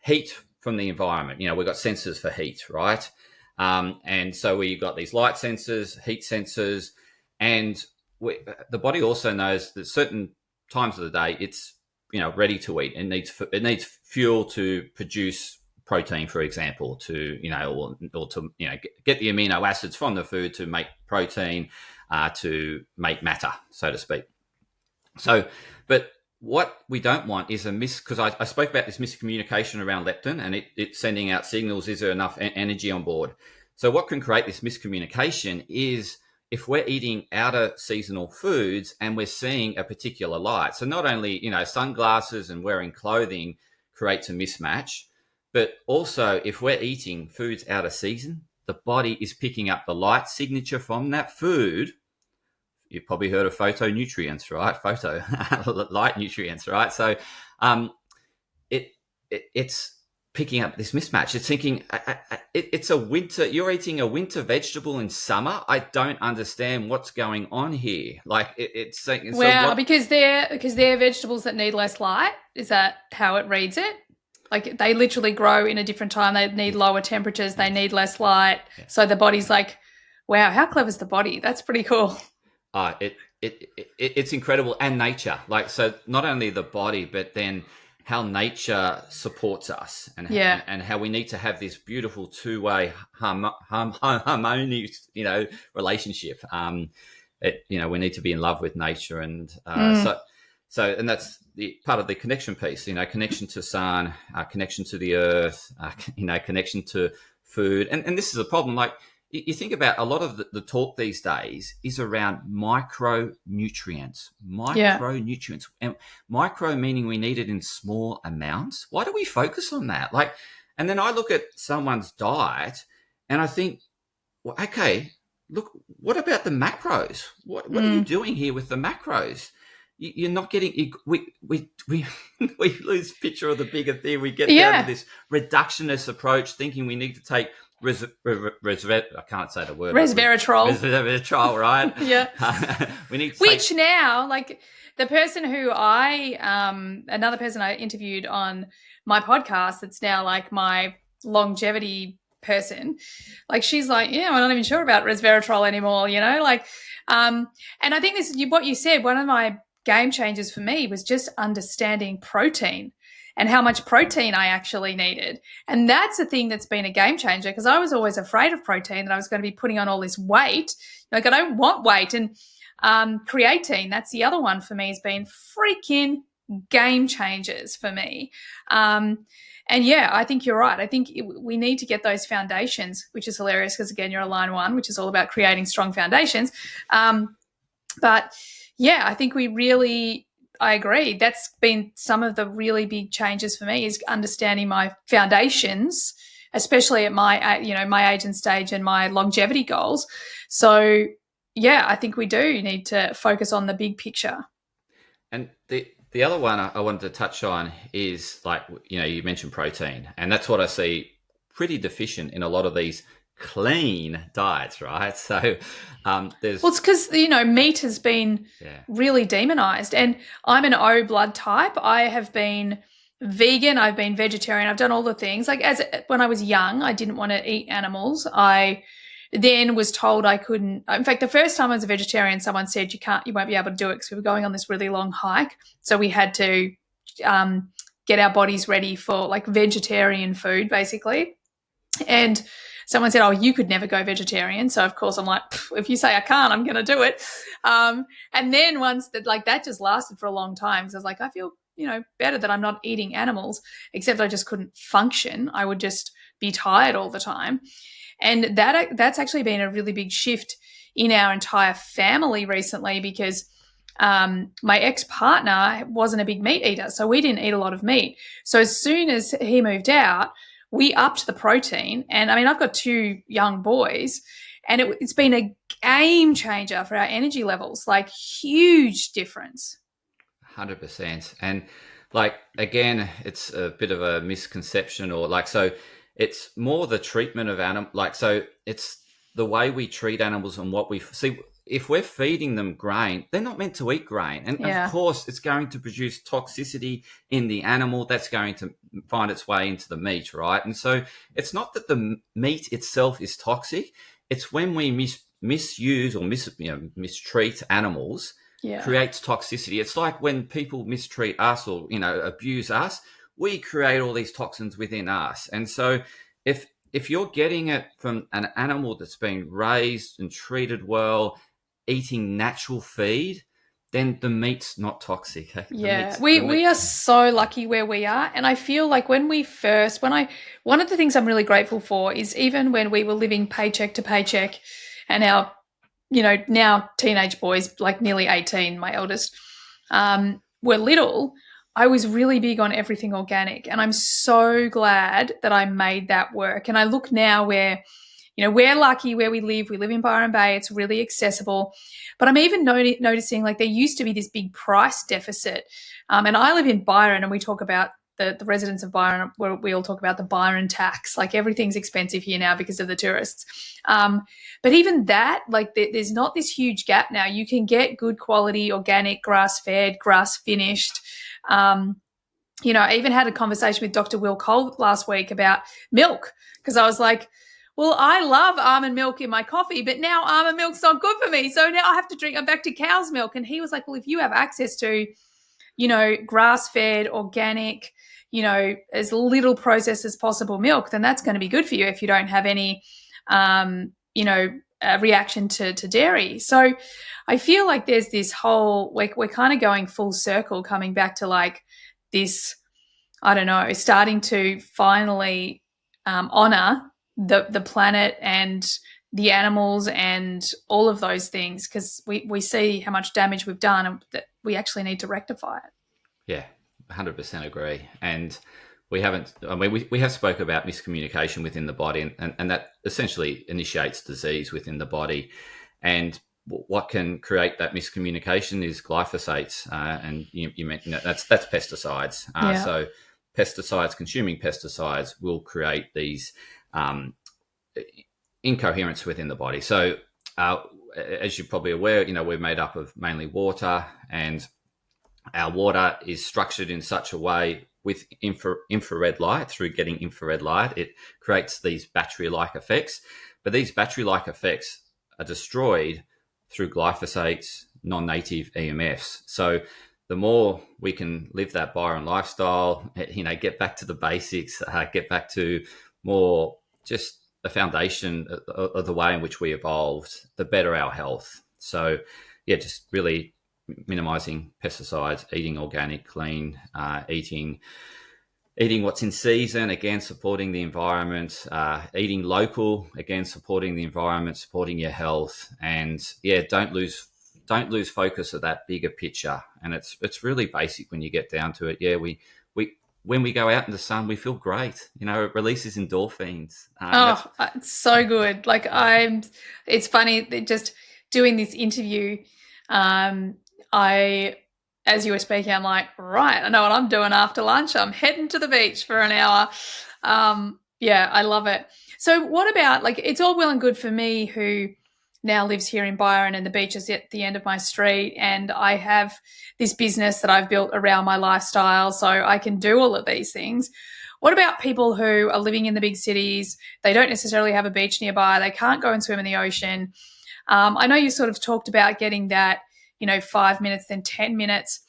heat from the environment. We've got sensors for heat, right? And so we've got these light sensors, heat sensors, and the body also knows that certain times of the day it's ready to eat. It needs fuel to produce protein, for example, to or to get the amino acids from the food to make protein, to make matter, so to speak. So, but what we don't want is because I spoke about this miscommunication around leptin, and it's sending out signals. Is there enough energy on board? So what can create this miscommunication is if we're eating outer seasonal foods and we're seeing a particular light. So not only, sunglasses and wearing clothing creates a mismatch, but also if we're eating foods out of season, the body is picking up the light signature from that food. You've probably heard of phytonutrients, right? Light nutrients, right? So it's picking up this mismatch. It's thinking it's a winter. You're eating a winter vegetable in summer. I don't understand what's going on here. Like it's saying, wow, because they're vegetables that need less light. Is that how it reads it? Like they literally grow in a different time. They need lower temperatures. They need less light. Yeah. So the body's like, wow, how clever is the body? That's pretty cool. It's incredible, and nature. Like, so not only the body, but then how nature supports us, and and how we need to have this beautiful two-way harmonious, relationship. We need to be in love with nature, and so and that's the part of the connection piece. Connection to sun, connection to the earth, connection to food, and this is a problem. Like, you think about a lot of the talk these days is around micronutrients, Yeah. and micro meaning we need it in small amounts. Why do we focus on that? Like, and then I look at someone's diet and I think, well, okay, look, what about the macros? What are you doing here with the macros? You're not getting. We lose picture of the bigger thing. We get down to this reductionist approach, thinking we need to take I can't say the word. Resveratrol, right? Yeah. We need to Which now, like the person who another person I interviewed on my podcast that's now like my longevity person, like she's like, yeah, I'm not even sure about resveratrol anymore, you know, like, and I think this is what you said. One of my game changers for me was just understanding protein and how much protein I actually needed. And that's the thing that's been a game changer, because I was always afraid of protein, that I was going to be putting on all this weight. Like, I don't want weight. And creatine, that's the other one for me, has been freaking game changers for me. And yeah, I think you're right. I think we need to get those foundations, which is hilarious because, again, you're a line one, which is all about creating strong foundations. But yeah, I think I agree. That's been some of the really big changes for me, is understanding my foundations, especially at my age and stage and my longevity goals. So yeah, I think we do need to focus on the big picture. And the other one I wanted to touch on is, like, you mentioned protein, and that's what I see pretty deficient in a lot of these clean diets, right? So there's... Well, it's because, meat has been really demonized, and I'm an O blood type. I have been vegan, I've been vegetarian, I've done all the things. Like, when I was young, I didn't want to eat animals. I then was told I couldn't. In fact, the first time I was a vegetarian, someone said you won't be able to do it, because we were going on this really long hike. So we had to get our bodies ready for like vegetarian food, basically. And someone said, oh, you could never go vegetarian. So of course I'm like, if you say I can't, I'm going to do it. And then once that just lasted for a long time, because I was like, I feel, better that I'm not eating animals, except I just couldn't function. I would just be tired all the time. And that's actually been a really big shift in our entire family recently, because my ex-partner wasn't a big meat eater, so we didn't eat a lot of meat. So as soon as he moved out, we upped the protein. And I mean, I've got 2 young boys, and it's been a game changer for our energy levels, like huge difference. 100%. And like, again, it's a bit of a misconception, or like, so it's more the treatment of animal, like, so it's the way we treat animals and what we see. If we're feeding them grain, they're not meant to eat grain. And of course, it's going to produce toxicity in the animal that's going to find its way into the meat, right? And so it's not that the meat itself is toxic. It's when we misuse or mistreat animals, creates toxicity. It's like when people mistreat us or, abuse us, we create all these toxins within us. And so if you're getting it from an animal that's been raised and treated well, eating natural feed, then the meat's not toxic. We are so lucky where we are. And I feel like one of the things I'm really grateful for is, even when we were living paycheck to paycheck, and our, now teenage boys, like nearly 18, my eldest, were little, I was really big on everything organic. And I'm so glad that I made that work. And I look now where, we're lucky where we live. We live in Byron Bay. It's really accessible. But I'm even noticing, like, there used to be this big price deficit. And I live in Byron, and we talk about the residents of Byron, where we all talk about the Byron tax. Like, everything's expensive here now because of the tourists. But even that, like, there's not this huge gap now. You can get good quality, organic, grass-fed, grass-finished. I even had a conversation with Dr. Will Cole last week about milk, because I was like, well, I love almond milk in my coffee, but now almond milk's not good for me. So now I have to I'm back to cow's milk. And he was like, well, if you have access to, grass-fed, organic, as little processed as possible milk, then that's going to be good for you if you don't have any, reaction to dairy. So I feel like there's this whole, we're kind of going full circle, coming back to like this, I don't know, starting to finally honor the planet and the animals and all of those things, because we see how much damage we've done and that we actually need to rectify it. Yeah, 100% agree. And we haven't, I mean, we have spoke about miscommunication within the body, and that essentially initiates disease within the body. And what can create that miscommunication is glyphosates. And you mentioned that's pesticides. Yeah. So pesticides, consuming pesticides will create these incoherence within the body. So as you're probably aware, we're made up of mainly water, and our water is structured in such a way with infrared light. Through getting infrared light, it creates these battery-like effects. But these battery-like effects are destroyed through glyphosates, non-native EMFs. So the more we can live that Byron lifestyle, get back to the basics, get back to more just the foundation of the way in which we evolved, the better our health. So yeah, just really minimizing pesticides, eating organic, clean, eating what's in season, again, supporting the environment, eating local, again, supporting the environment, supporting your health. And yeah, don't lose focus of that bigger picture. And it's really basic when you get down to it. Yeah, we when we go out in the sun, we feel great. It releases endorphins. It's so good. It's funny that just doing this interview, as you were speaking, I'm like, right, I know what I'm doing after lunch. I'm heading to the beach for an hour. Yeah, I love it. So what about, it's all well and good for me who now lives here in Byron and the beach is at the end of my street, and I have this business that I've built around my lifestyle, so I can do all of these things. What about people who are living in the big cities? They don't necessarily have a beach nearby. They can't go and swim in the ocean. I know you sort of talked about getting that, 5 minutes, then 10 minutes.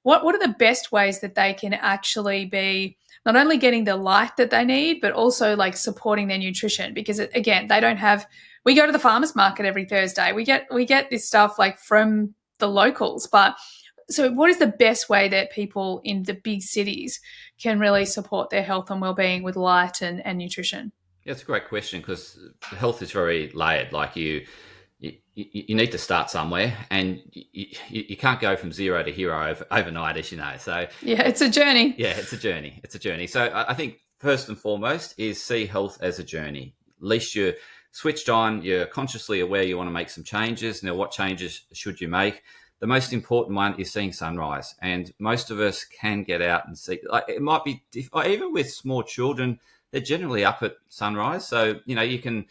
What are the best ways that they can actually be not only getting the light that they need, but also supporting their nutrition? Because again, they don't have. We go to the farmers market every Thursday. We get this stuff from the locals. But so what is the best way that people in the big cities can really support their health and well-being with light and nutrition? Yeah, it's a great question, because health is very layered. You need to start somewhere, and you can't go from zero to hero overnight, as you know. So yeah, it's a journey. Yeah, it's a journey. So I think first and foremost is see health as a journey. At least you're switched on, you're consciously aware you want to make some changes. Now, what changes should you make? The most important one is seeing sunrise, and most of us can get out and see. It might be even with small children, they're generally up at sunrise. So you can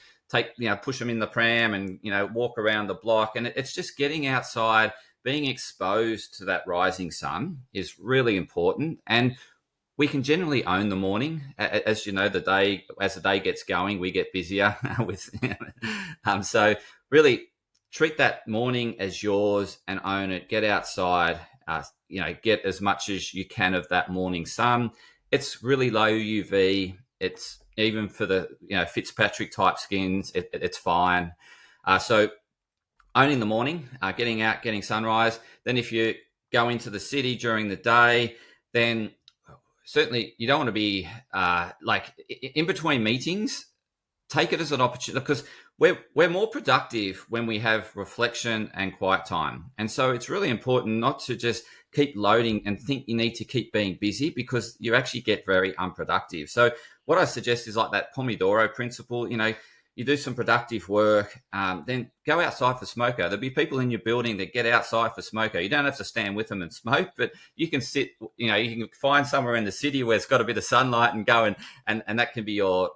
push them in the pram and walk around the block, and it's just getting outside, being exposed to that rising sun is really important. And we can generally own the morning. As you know, as the day gets going, we get busier with. So really treat that morning as yours and own it. Get outside. Get as much as you can of that morning sun. It's really low UV. It's even for the Fitzpatrick type skins. It's fine. So owning the morning, getting out, getting sunrise. Then if you go into the city during the day, then certainly you don't want to be in between meetings. Take it as an opportunity, because we're more productive when we have reflection and quiet time. And so it's really important not to just keep loading and think you need to keep being busy, because you actually get very unproductive. So what I suggest is that Pomodoro principle. You do some productive work, then go outside for smoker. There'll be people in your building that get outside for smoker. You don't have to stand with them and smoke, but you can sit, you can find somewhere in the city where it's got a bit of sunlight and go and that can be your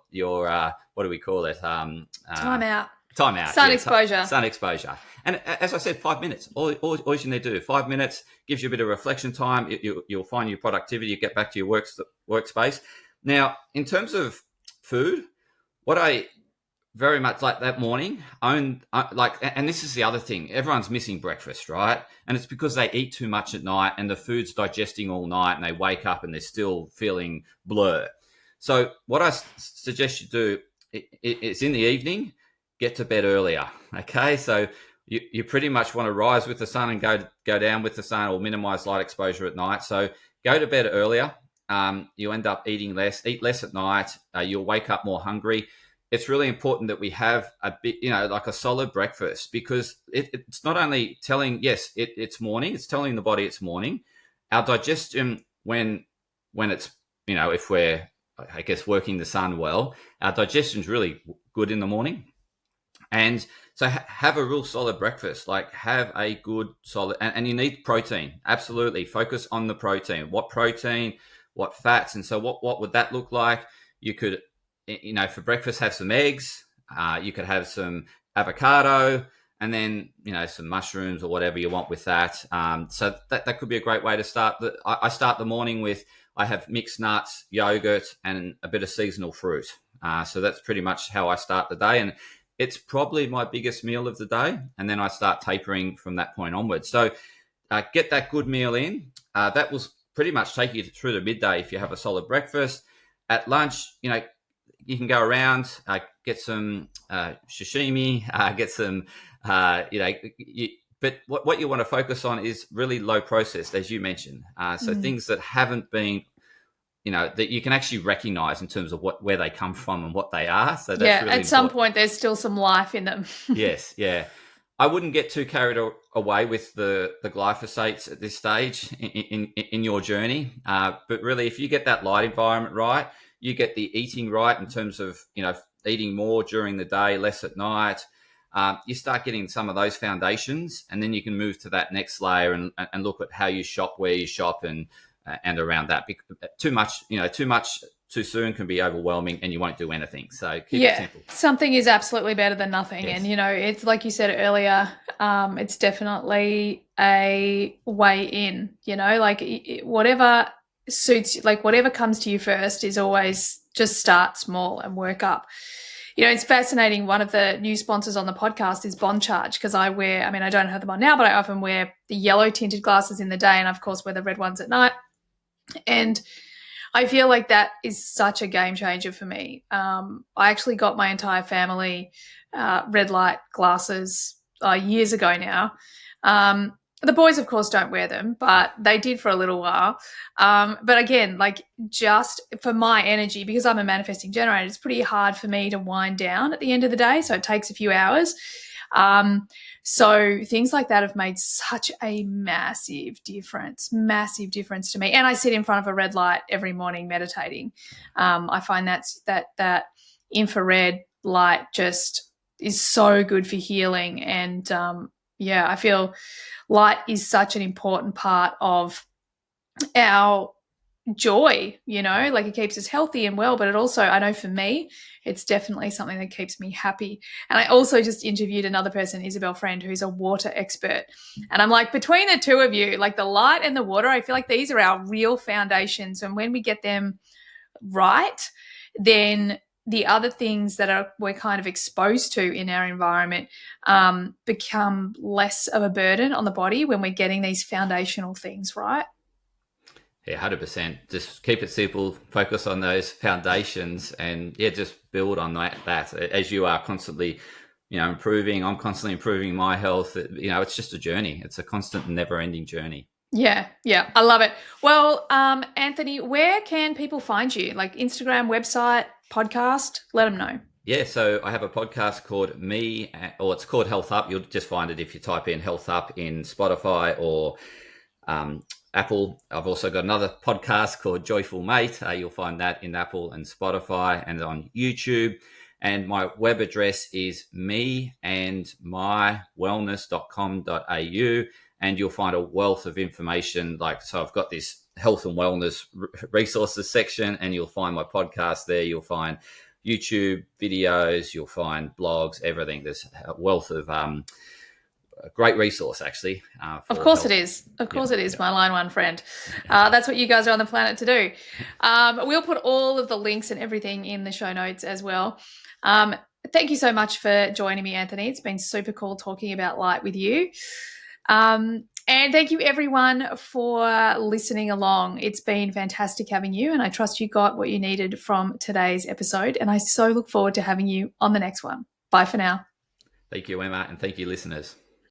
what do we call it? Time out. Sun exposure. Sun exposure. And as I said, 5 minutes. All you need to do, 5 minutes gives you a bit of reflection time. You'll find your productivity. You get back to your workspace. Now, in terms of food, what I very much like that morning, and this is the other thing, everyone's missing breakfast, right? And it's because they eat too much at night and the food's digesting all night, and they wake up and they're still feeling blur. So what I suggest you do is in the evening, get to bed earlier, okay? So you pretty much want to rise with the sun and go down with the sun, or minimize light exposure at night. So go to bed earlier. You end up eating less, eat less at night. You'll wake up more hungry. it's really important that we have a bit, like a solid breakfast, because it's not only telling, yes, it's morning, it's telling the body it's morning. Our digestion, when it's, if we're, I guess, working the sun well, our digestion is really good in the morning. And so have a real solid breakfast, like have a good solid, and you need protein. Absolutely. Focus on the protein. What protein, what fats. And so what would that look like? You could, for breakfast, have some eggs. You could have some avocado, and then, some mushrooms or whatever you want with that. So that could be a great way to start. I start the morning with, I have mixed nuts, yogurt, and a bit of seasonal fruit. So that's pretty much how I start the day. And it's probably my biggest meal of the day. And then I start tapering from that point onwards. So get that good meal in. That will pretty much take you through the midday if you have a solid breakfast. At lunch, you can go around, get some sashimi, get some, but what you want to focus on is really low processed, as you mentioned. So things that haven't been, that you can actually recognize in terms of where they come from and what they are. So that's really at some point there's still some life in them. Yes, yeah. I wouldn't get too carried away with the glyphosates at this stage in your journey. But really, if you get that light environment right, you get the eating right in terms of, eating more during the day, less at night. You start getting some of those foundations, and then you can move to that next layer and look at how you shop, where you shop, and around that. Too much too soon can be overwhelming, and you won't do anything. So keep it simple. Something is absolutely better than nothing. Yes. And, it's like you said earlier, it's definitely a way in, like whatever suits, like whatever comes to you first is always just start small and work up. It's fascinating. One of the new sponsors on the podcast is Bond Charge, because I don't have them on now, but I often wear the yellow tinted glasses in the day and, of course, wear the red ones at night. And I feel like that is such a game changer for me. I actually got my entire family red light glasses years ago now. The boys, of course, don't wear them, but they did for a little while. But again, like just for my energy, because I'm a manifesting generator, it's pretty hard for me to wind down at the end of the day. So it takes a few hours. So things like that have made such a massive difference to me. And I sit in front of a red light every morning meditating. I find that infrared light just is so good for healing. And I feel light is such an important part of our joy, like it keeps us healthy and well, but it also, I know for me, it's definitely something that keeps me happy. And I also just interviewed another person, Isabel Friend, who's a water expert. And I'm like, between the two of you, like the light and the water, I feel like these are our real foundations. And when we get them right, then the other things that we're kind of exposed to in our environment become less of a burden on the body when we're getting these foundational things right. Yeah, 100%. Just keep it simple, focus on those foundations, and just build on that. As you are constantly, improving, I'm constantly improving my health. It's just a journey. It's a constant, never-ending journey. Yeah, I love it. Well, Anthony, where can people find you? Like Instagram, website, podcast? Let them know. Yeah, so I have a podcast called it's called Health Up. You'll just find it if you type in Health Up in Spotify or Apple. I've also got another podcast called Joyful Mate. You'll find that in Apple and Spotify and on YouTube. And my web address is meandmywellness.com.au. And you'll find a wealth of information. So I've got this health and wellness resources section, and you'll find my podcast there. You'll find YouTube videos, you'll find blogs, everything. There's a wealth of a great resource, actually. Of course it is. Of course it is, my line one friend. That's what you guys are on the planet to do. We'll put all of the links and everything in the show notes as well. Thank you so much for joining me, Anthony. It's been super cool talking about light with you. And thank you, everyone, for listening along. It's been fantastic having you, and I trust you got what you needed from today's episode, and I so look forward to having you on the next one. Bye for now. Thank you, Emma, and thank you, listeners.